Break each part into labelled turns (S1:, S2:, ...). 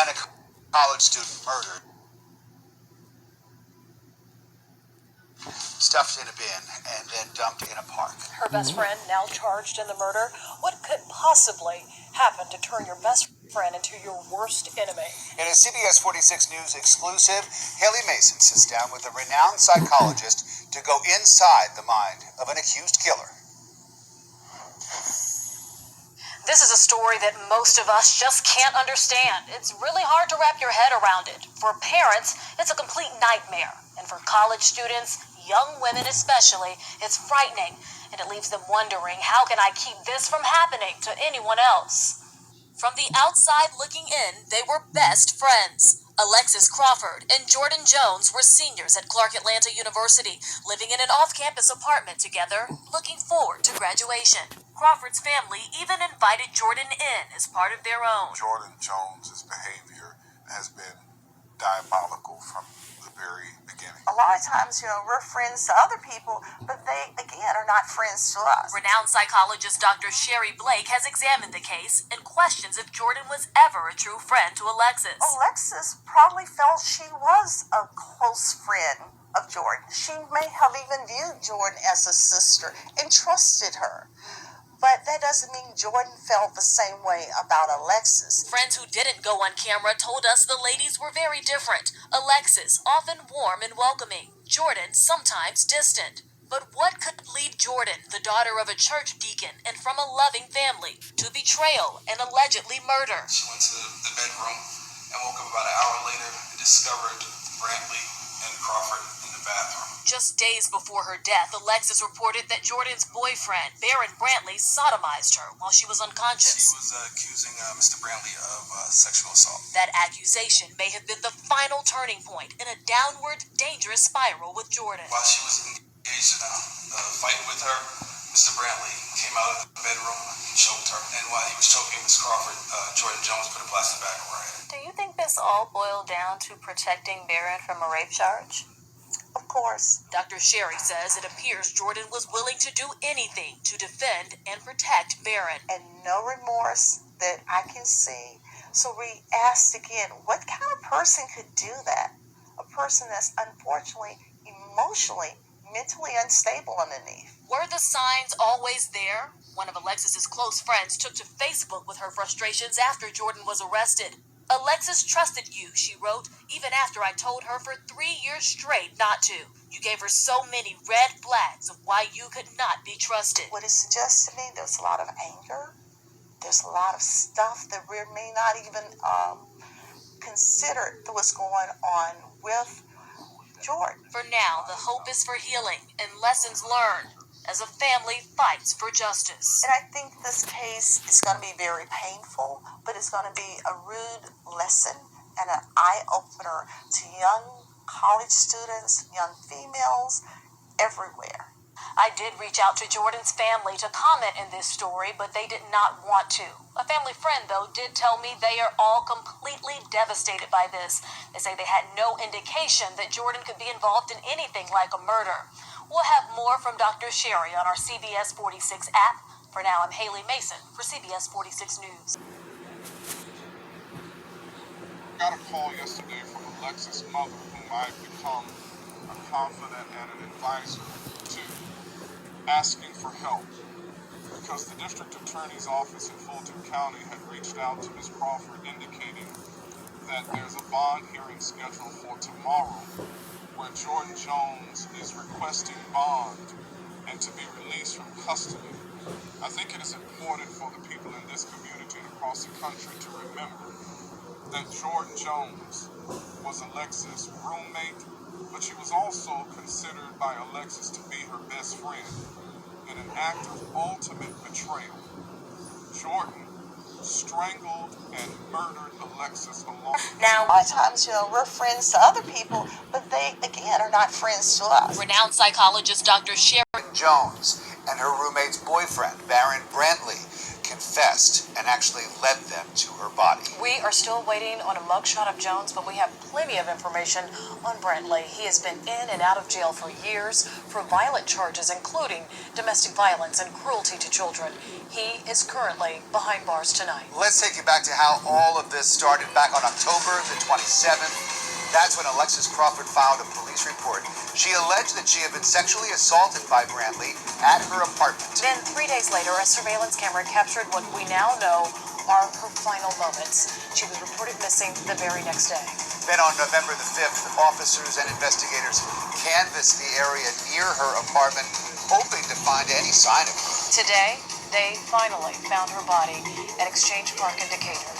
S1: and a college student murdered. Stuffed in a bin and then dumped in a park.
S2: Her best friend now charged in the murder. What could possibly happen to turn your best friend into your worst enemy?
S1: In a CBS 46 News exclusive, Haley Mason sits down with a renowned psychologist to go inside the mind of an accused killer.
S2: This is a story that most of us just can't understand. It's really hard to wrap your head around it. For parents, it's a complete nightmare. And for college students, young women especially, it's frightening. And it leaves them wondering, how can I keep this from happening to anyone else?
S3: From the outside looking in, they were best friends. Alexis Crawford and Jordan Jones were seniors at Clark Atlanta University, living in an off-campus apartment together, looking forward to graduation. Crawford's family even invited Jordan in as part of their own.
S4: Jordan Jones' behavior has been diabolical from the very beginning.
S5: A lot of times, we're friends to other people, but they, again, are not friends to us.
S3: Renowned psychologist Dr. Sherry Blake has examined the case and questions if Jordan was ever a true friend to Alexis.
S5: Alexis probably felt she was a close friend of Jordan. She may have even viewed Jordan as a sister and trusted her. But that doesn't mean Jordan felt the same way about Alexis.
S3: Friends who didn't go on camera told us the ladies were very different. Alexis, often warm and welcoming. Jordan, sometimes distant. But what could lead Jordan, the daughter of a church deacon and from a loving family, to betrayal and allegedly murder?
S6: She went to the bedroom and woke up about an hour later and discovered Brantley and Crawford in the bathroom.
S3: Just days before her death, Alexis reported that Jordan's boyfriend, Baron Brantley, sodomized her while she was unconscious.
S6: She was accusing Mr. Brantley of sexual assault.
S3: That accusation may have been the final turning point in a downward, dangerous spiral with Jordan.
S6: While she was engaged in a fight with her, Mr. Brantley came out of the bedroom and choked her. And while he was choking Ms. Crawford, Jordan Jones put a plastic bag over her head.
S2: Do you think this all boiled down to protecting Baron from a rape charge?
S5: Of course.
S3: Dr. Sherry says it appears Jordan was willing to do anything to defend and protect Baron.
S5: And no remorse that I can see. So we asked again, what kind of person could do that? A person that's unfortunately emotionally, mentally unstable underneath.
S3: Were the signs always there? One of Alexis's close friends took to Facebook with her frustrations after Jordan was arrested. Alexis trusted you, she wrote, even after I told her for 3 years straight not to. You gave her so many red flags of why you could not be trusted.
S5: What it suggests to me, there's a lot of anger. There's a lot of stuff that we may not even consider what's going on with Jordan.
S3: For now, the hope is for healing and lessons learned as a family fights for justice.
S5: And I think this case is going to be very painful, but it's going to be a rude lesson and an eye-opener to young college students, young females, everywhere.
S2: I did reach out to Jordan's family to comment in this story, but they did not want to. A family friend, though, did tell me they are all completely devastated by this. They say they had no indication that Jordan could be involved in anything like a murder. We'll have more from Dr. Sherry on our CBS 46 app. For now, I'm Haley Mason for CBS 46 News.
S4: I got a call yesterday from Alexis' mother, whom I've become a confidant and an advisor to, asking for help because the district attorney's office in Fulton County had reached out to Ms. Crawford indicating that there's a bond hearing scheduled for tomorrow where Jordan Jones is requesting bond and to be released from custody. I think it is important for the people in this community and across the country to remember that Jordan Jones was Alexis' roommate, but she was also considered by Alexis to be her best friend. In an act of ultimate betrayal, Jordan strangled and murdered Alexis alone.
S5: Now, a lot of times, we're friends to other people, but they, again, are not friends to us.
S3: Renowned psychologist Dr. Sherry
S1: Jones and her roommate's boyfriend, Baron Brantley, confessed and actually led them to her body.
S2: We are still waiting on a mugshot of Jones, but we have plenty of information on Brantley. He has been in and out of jail for years for violent charges, including domestic violence and cruelty to children. He is currently behind bars tonight.
S1: Let's take you back to how all of this started back on October the 27th. That's when Alexis Crawford filed a police report. She alleged that she had been sexually assaulted by Brantley at her apartment.
S2: Then 3 days later, a surveillance camera captured what we now know are her final moments. She was reported missing the very next day.
S1: Then on November the 5th, officers and investigators canvassed the area near her apartment, hoping to find any sign of her.
S2: Today, they finally found her body at Exchange Park in Decatur.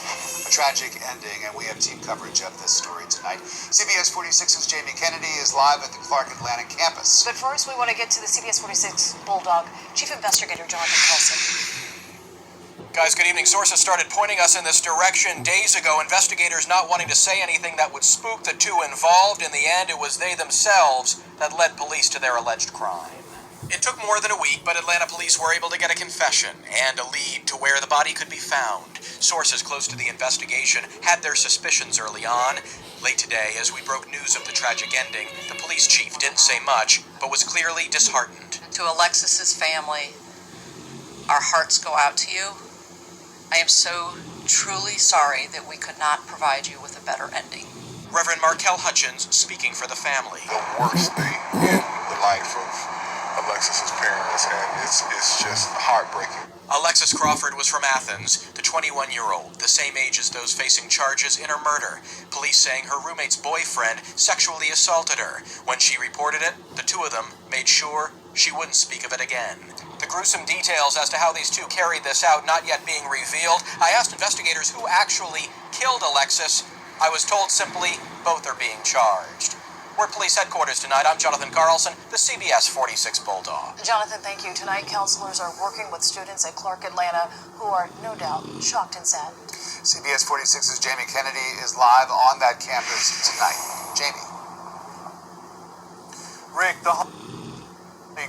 S1: A tragic ending, and we have team coverage of this story tonight. CBS 46's Jamie Kennedy is live at the Clark Atlanta campus.
S2: But first, we want to get to the CBS 46 Bulldog Chief Investigator Jonathan Carlson.
S7: Guys, good evening. Sources started pointing us in this direction days ago. Investigators not wanting to say anything that would spook the two involved. In the end, it was they themselves that led police to their alleged crime. It took more than a week, but Atlanta police were able to get a confession and a lead to where the body could be found. Sources close to the investigation had their suspicions early on. Late today, as we broke news of the tragic ending, the police chief didn't say much, but was clearly disheartened.
S8: To Alexis's family, our hearts go out to you. I am so truly sorry that we could not provide you with a better ending.
S7: Reverend Markel Hutchins speaking for the family.
S4: The worst thing in the life of Alexis's parents, and it's just heartbreaking.
S7: Alexis Crawford was from Athens, the 21-year-old, the same age as those facing charges in her murder. Police saying her roommate's boyfriend sexually assaulted her. When she reported it, the two of them made sure she wouldn't speak of it again. The gruesome details as to how these two carried this out not yet being revealed. I asked investigators who actually killed Alexis. I was told simply both are being charged. We're at police headquarters tonight. I'm Jonathan Carlson, the CBS 46 Bulldog.
S2: Jonathan, thank you. Tonight, counselors are working with students at Clark Atlanta who are no doubt shocked and saddened.
S1: CBS 46's Jamie Kennedy is live on that campus tonight. Jamie.
S9: Rick, the whole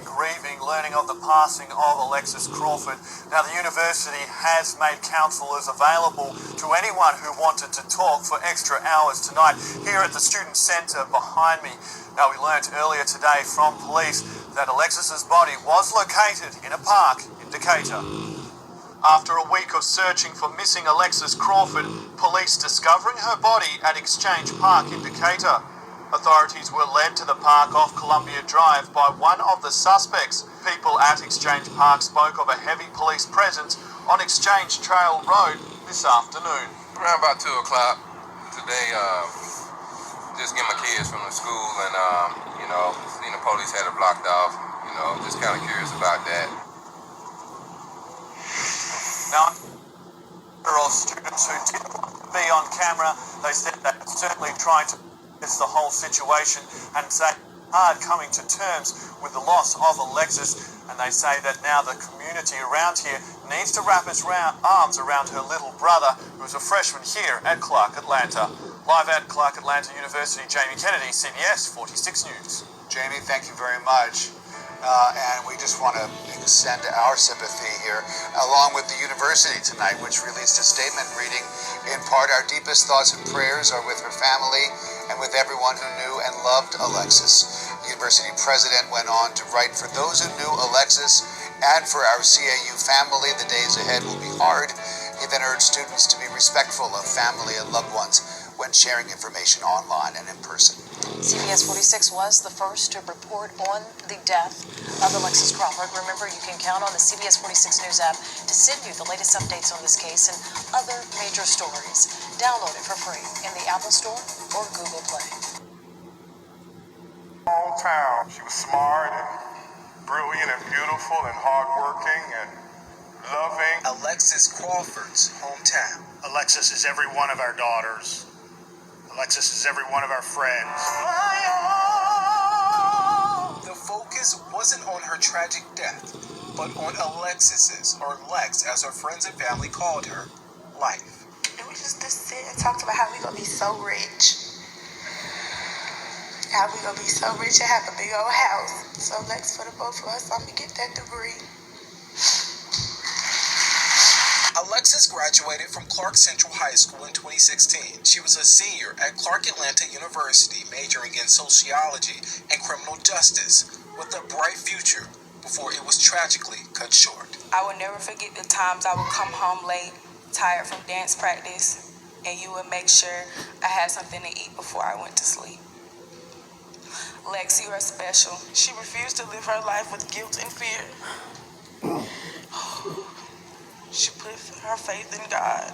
S9: grieving, learning of the passing of Alexis Crawford. Now, the university has made counsellors available to anyone who wanted to talk for extra hours tonight here at the Student Centre behind me. Now, we learnt earlier today from police that Alexis's body was located in a park in Decatur. After a week of searching for missing Alexis Crawford, police discovering her body at Exchange Park in Decatur. Authorities were led to the park off Columbia Drive by one of the suspects. People at Exchange Park spoke of a heavy police presence on Exchange Trail Road this afternoon.
S10: Around about 2 o'clock today, just getting my kids from the school and, seeing the police had it blocked off, just kind of curious about that.
S9: Now, there are students who didn't want to be on camera. They said they were certainly trying to it's the whole situation and say hard coming to terms with the loss of Alexis, and they say that now the community around here needs to wrap its arms around her little brother, who's a freshman here at Clark Atlanta. Live at Clark Atlanta University, Jamie Kennedy, CBS 46 News.
S1: Jamie, thank you very much. And we just want to extend our sympathy here, along with the university tonight, which released a statement reading, in part, our deepest thoughts and prayers are with her family and with everyone who knew and loved Alexis. The university president went on to write, for those who knew Alexis and for our CAU family, the days ahead will be hard. He then urged students to be respectful of family and loved ones when sharing information online and in person.
S2: CBS 46 was the first to report on the death of Alexis Crawford. Remember, you can count on the CBS 46 News app to send you the latest updates on this case and other major stories. Download it for free in the Apple Store or Google Play.
S4: Small town. She was smart and brilliant and beautiful and hardworking and loving.
S7: Alexis Crawford's hometown.
S9: Alexis is every one of our daughters. Alexis is every one of our friends.
S7: The focus wasn't on her tragic death, but on Alexis's, or Lex, as her friends and family called her, life.
S11: And we just sit and talked about how we gonna be so rich. How we gonna be so rich and have a big old house. So Lex, for the both of us, I'm gonna get that degree.
S12: Alexis graduated from Clark Central High School in 2016. She was a senior at Clark Atlanta University, majoring in sociology and criminal justice, with a bright future before it was tragically cut short.
S11: I will never forget the times I would come home late, tired from dance practice, and you would make sure I had something to eat before I went to sleep. Lex, you are special. She refused to live her life with guilt and fear. She put her faith in God.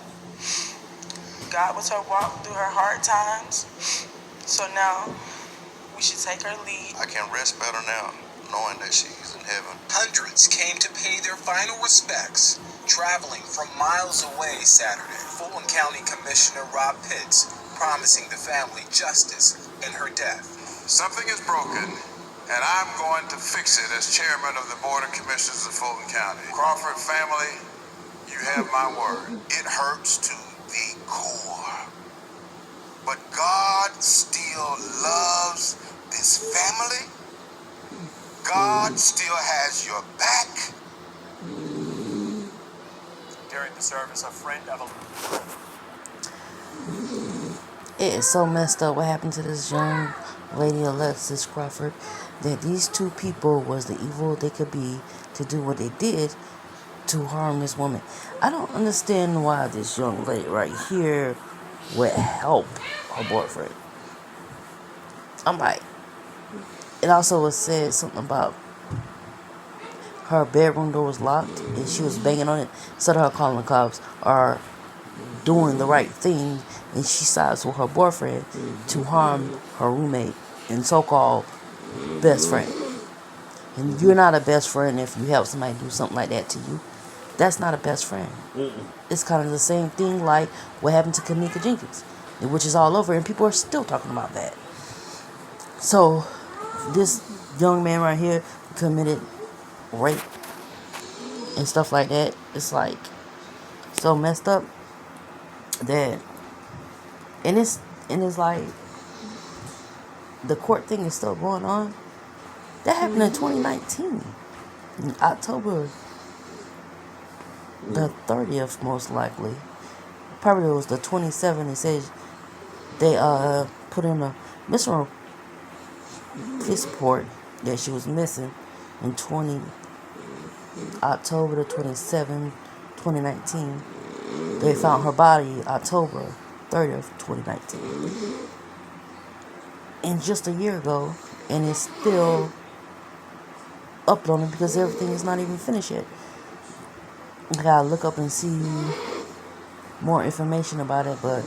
S11: God was her walk through her hard times. So now, we should take her lead.
S13: I can rest better now, knowing that she's in heaven.
S12: Hundreds came to pay their final respects, traveling from miles away Saturday. Fulton County Commissioner Rob Pitts promising the family justice in her death.
S13: Something is broken, and I'm going to fix it as chairman of the Board of Commissioners of Fulton County. Crawford family, you have my word. It hurts to the core. But God still loves this family. God still has your back.
S9: During the service, a friend of
S14: It is so messed up what happened to this young lady, Alexis Crawford, that these two people was the evil they could be to do what they did to harm this woman. I don't understand why this young lady right here would help her boyfriend. I'm like, it also was said something about her bedroom door was locked and she was banging on it. Instead of her calling the cops or doing the right thing, and she sides with her boyfriend to harm her roommate and so-called best friend. And you're not a best friend if you help somebody do something like that to you. That's not a best friend. It's kind of the same thing like what happened to Kamika Jenkins, which is all over, and people are still talking about that. So this young man right here committed rape and stuff like that. It's like so messed up that, and it's like the court thing is still going on. That happened in 2019, in October the 30th, most likely. Probably it was the 27th. It says they put in a missing police report that she was missing in October the 27th, 2019. They found her body October 30th, 2019. And just a year ago, and it's still uploading because everything is not even finished yet. I gotta look up and see more information about it, but as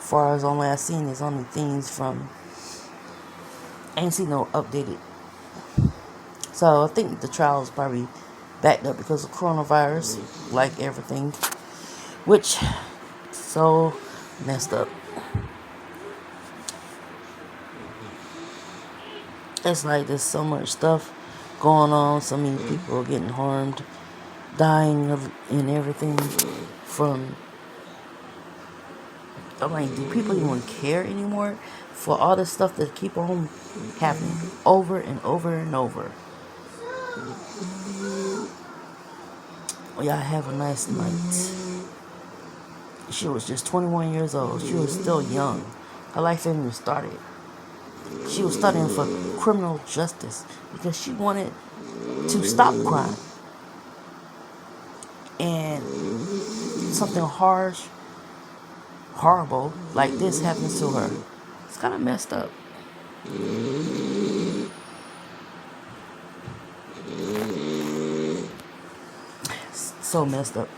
S14: far as only I've seen is only things from, I ain't seen no updated. So I think the trial is probably backed up because of coronavirus, like everything, which so messed up. It's like there's so much stuff going on, so many people are getting harmed, dying and everything from, I'm like, do people even care anymore for all this stuff that keep on happening over and over and over? Well, y'all have a nice night. She was just 21 years old. She was still young. Her life hadn't even started. She was studying for criminal justice because she wanted to stop crime. And something harsh, horrible like this happens to her. It's kind of messed up. So messed up.